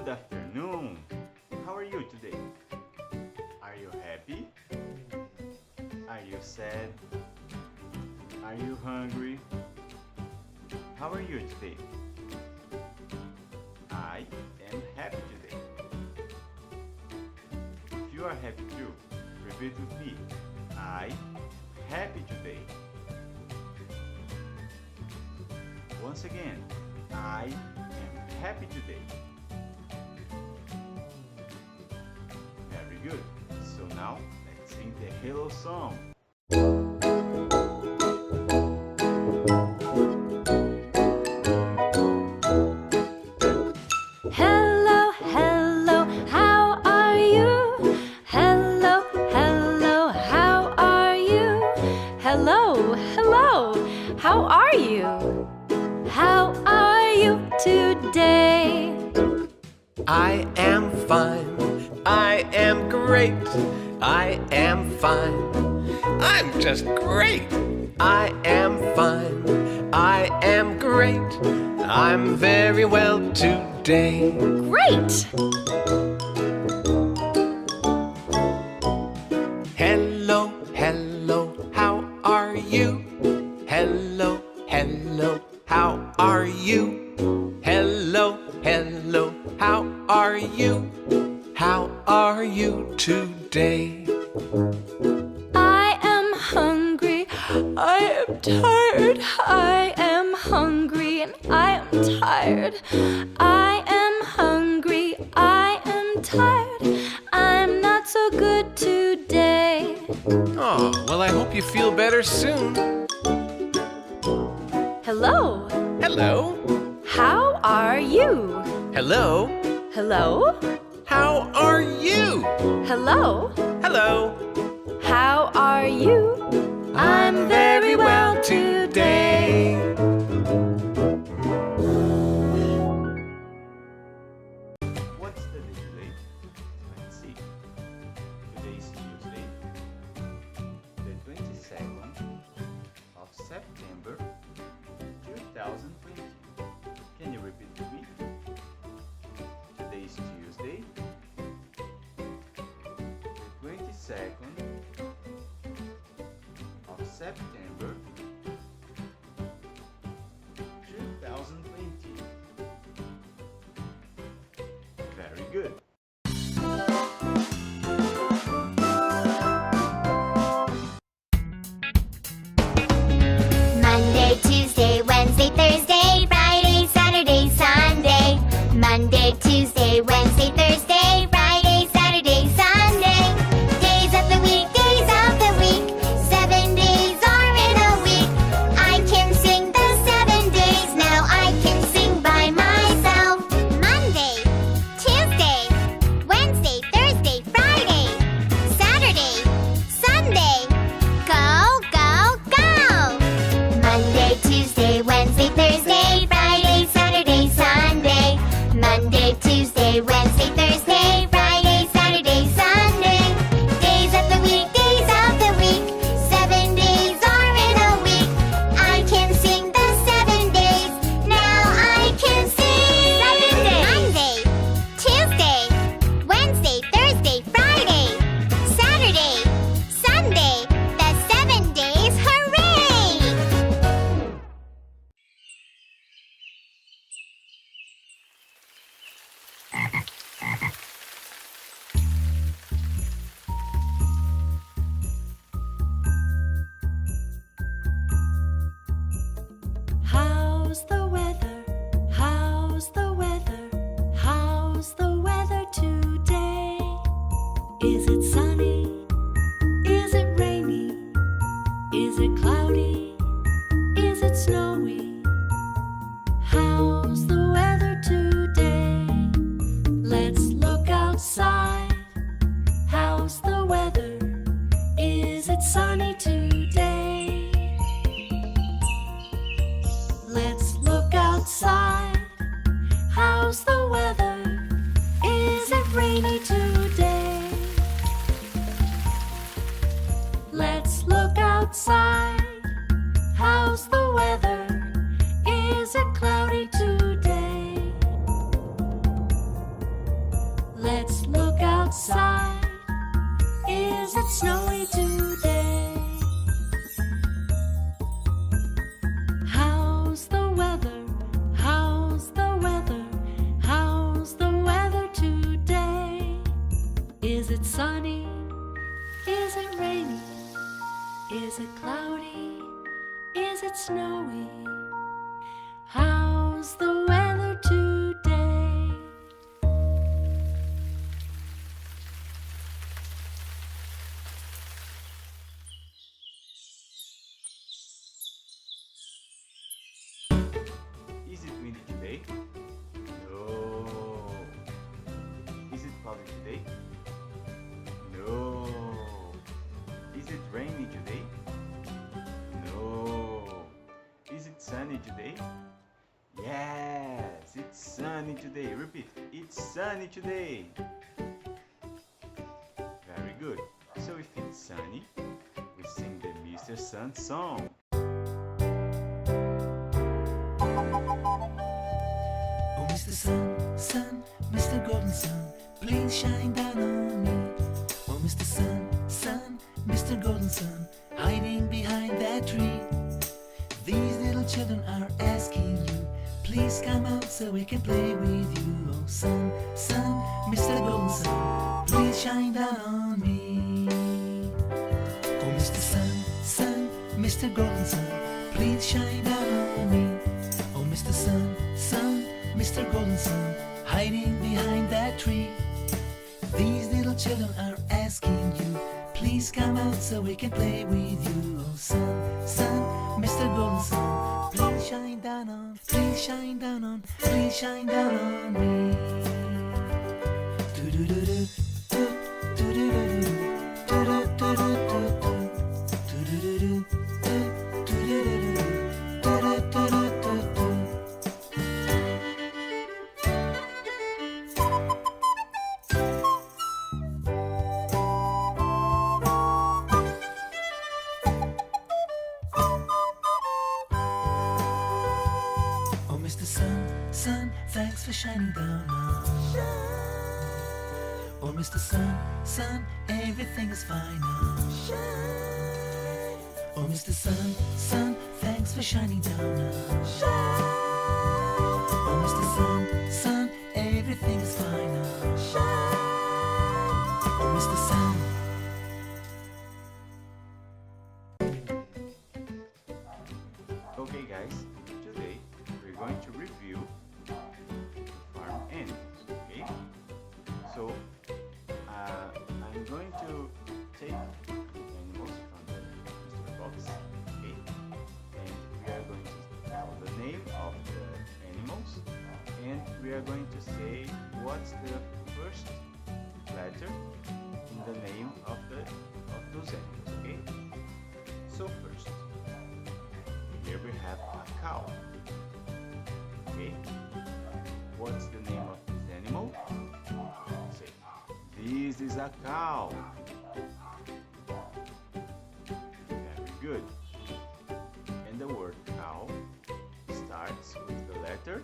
Good afternoon. How are you today? Are you happy? Are you sad? Are you hungry? How are you today? I am happy today. If you are happy too, repeat with me. I happy today. Once again, I am happy today. Very good. So now, let's sing the hello song. Hello, hello, how are you? Hello, hello, how are you? Hello, hello, how are you? How are you today? I am fine. I am great. I am fine. I'm just great. I am fine. I am great. I'm very well today. Great! Hello, hello, how are you? Hello, hello, how are you? Hello, hello, how are you? How are you today? I am hungry, I am tired, I am hungry and I am tired. I am hungry, I am tired, I'm not so good today. Oh, well, I hope you feel better soon. Hello, Hello, how are you? hello, Hello, how are you? hello, Hello, how are you? I'm very well today. What's the day today? Let's see. Today is Tuesday, the 22nd of September 2020. Can you repeat with me? Today is Tuesday, the 22nd of September 2020. Very good. Monday, Tuesday, Wednesday, Thursday, Friday, Saturday, Sunday. Monday, Tuesday, Wednesday, Thursday, Friday, Saturday, Sunday. Days of the week, days of the week. 7 days are in a week. I can sing the 7 days. Now I can sing by myself. Monday, Tuesday, Wednesday, Thursday, Friday, Saturday, Sunday. Go, go, go! Monday, Tuesday, Wednesday, Thursday, Friday, Saturday, Sunday. Monday, Tuesday, Wednesday, Thursday, Friday, Saturday, Sunday. Days of the week, days of the week. 7 days are in a week. I can sing the 7 days. Now I can sing 7 days. Monday, Tuesday, Wednesday, Thursday, Friday, Saturday, Sunday. The 7 days, hooray! How's the weather? How's the weather? How's the weather today? Is it sunny? Is it rainy? Is it cloudy? Is it snowy? How's the weather today? Let's look outside. How's the weather? Is it sunny today? Let's look outside. How's the weather? Is it rainy today? Let's look outside. How's the weather? Is it cloudy today? Is it snowy today? How's the weather? How's the weather? How's the weather today? Is it sunny? Is it rainy? Is it cloudy? Is it snowy? How's the weather today? Is it windy today? No. Is it cloudy today? No. Is it rainy today? No. Is it sunny today? Yes, it's sunny today. Repeat. It's sunny today. Very good. So if it's sunny, we sing the Mr. Sun song. Oh, Mr. Sun, Sun, Mr. Golden Sun, please shine down on me. Oh, Mr. Sun, Sun, Mr. Golden Sun, hiding behind that tree. These little children are asking you, please come out so we can play with you. Oh, Sun, Sun, Mr. Golden Sun, please shine down on me. Oh, Mr. Sun, Sun, Mr. Golden Sun, please shine down on me. Oh, Mr. Sun, Sun, Mr. Golden Sun, hiding behind that tree. These little children are asking you, please come out so we can play with you. Oh, Sun, Sun, Mr. Golden Sun, please shine down on, please shine down on, please shine down on me. Do-do-do-do, do-do-do-do, do-do-do-do-do, do-do-do-do, do-do-do-do, do-do-do-do-do. Oh, Mr. Sun, Sun, thanks for shining down on me. Oh, Mr. Sun, Sun, everything is fine now. Oh, Mr. Sun, Sun, thanks for shining down now. Oh, Mr. Sun, Sun, everything is fine now. Oh, Mr. Sun. Okay guys, today we're going to review farm animals, okay? So I'm going to take the animals from the Mr. Box, okay? And we are going to tell the name of the animals, and we are going to say what's the first letter in the name of those animals, okay? So first, here we have a cow. Okay. What's the name of this animal? Say, this is a cow. Very good. And the word cow starts with the letter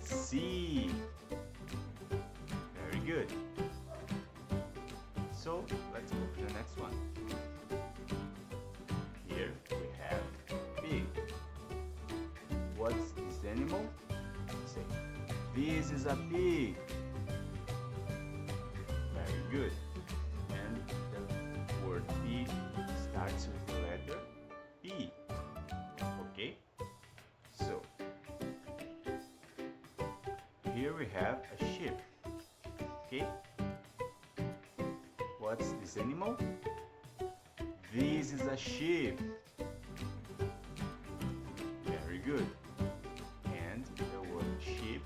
C. Very good. So let's go to the next one. Here we have pig. What's this animal? Say, this is a pig. Very good. And the word pig starts with the letter P. Okay? So, here we have a sheep. Okay? What's this animal? This is a sheep. Very good. And the word sheep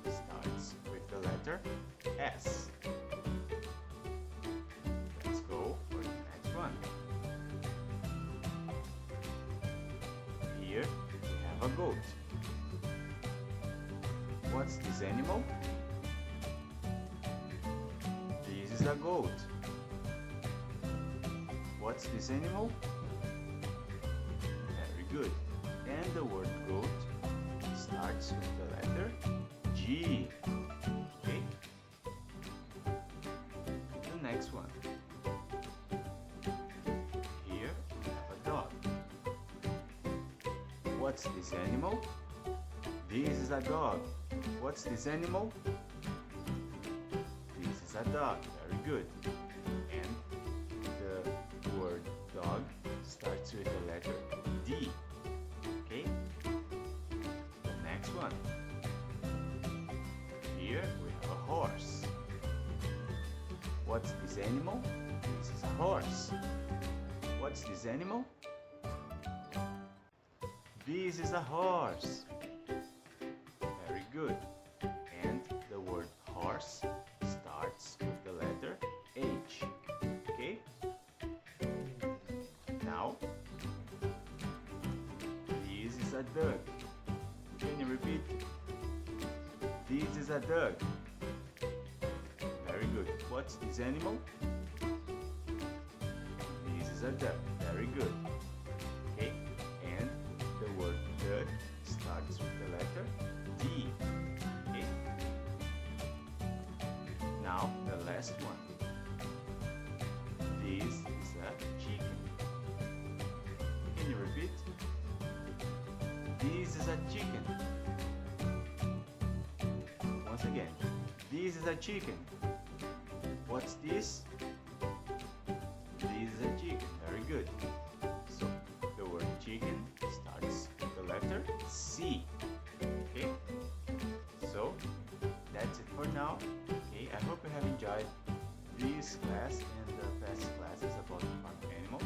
starts with the letter S. Let's go for the next one. Here we have a goat. What's this animal? This is a goat. What's this animal? Very good. And the word goat starts with the letter G. Okay? The next one. What's this animal? This is a dog. What's this animal? This is a dog. Very good. And the word dog starts with the letter D. Okay? The next one. Here we have a horse. What's this animal? This is a horse. What's this animal? This is a horse. Very good. And the word horse starts with the letter H. Okay? Now, this is a duck. Can you repeat? This is a duck. Very good. What's this animal? This is a duck. Very good. Okay? And the word duck starts with the letter D. Okay? Now the last one. This is a chicken. Can you repeat? This is a chicken. Once again. This is a chicken. What's this? This is a chicken. Very good. So the word chicken starts with the letter C. Okay? So that's it for now. Okay, I hope you have enjoyed this class and the past classes about farm animals.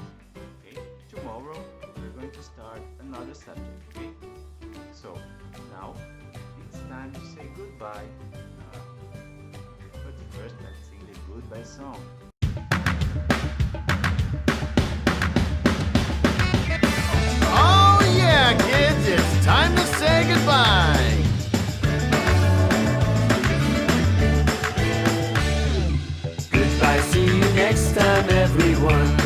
Okay? Tomorrow we're going to start another subject. Okay? So now it's time to say goodbye. But first let's sing the goodbye song. Oh yeah, kids, it's time to say goodbye. Goodbye, see you next time, everyone.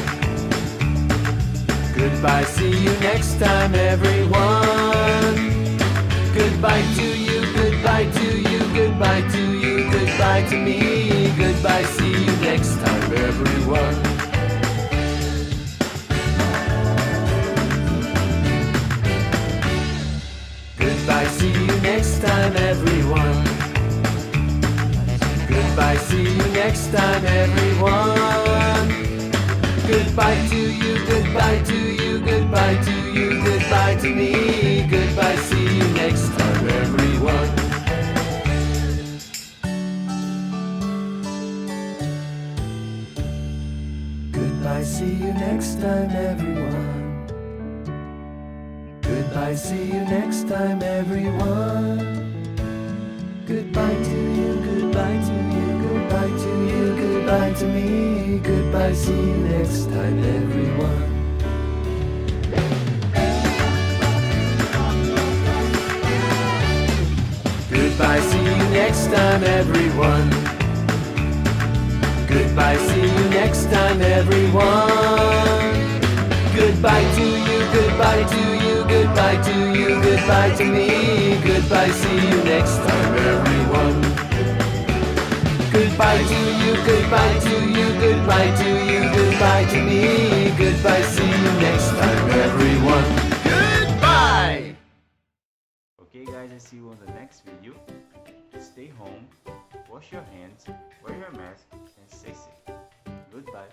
Goodbye, see you next time, everyone. Goodbye to you, goodbye to you, goodbye to you, goodbye to me. Goodbye, see you next time, everyone. Goodbye, see you next time, everyone. Goodbye, see you next time, everyone. Goodbye to you, goodbye to you, goodbye to you, goodbye to me. Goodbye, see you next time, everyone. Goodbye, see you next time, everyone. Goodbye, see you next time, everyone. Goodbye to you, goodbye to you, goodbye to you, goodbye to me. Goodbye, see you next time, everyone. Goodbye, see you next time, everyone. Goodbye, see you next time, everyone. Goodbye to you, goodbye to you, goodbye to you, goodbye to me. Goodbye, see you next time, everyone. Goodbye to you, goodbye to you, goodbye to you, goodbye to me. Goodbye, see you next time, everyone. Goodbye! Okay guys, I see you on the next video. Stay home, wash your hands, wear your mask, and stay safe. Goodbye.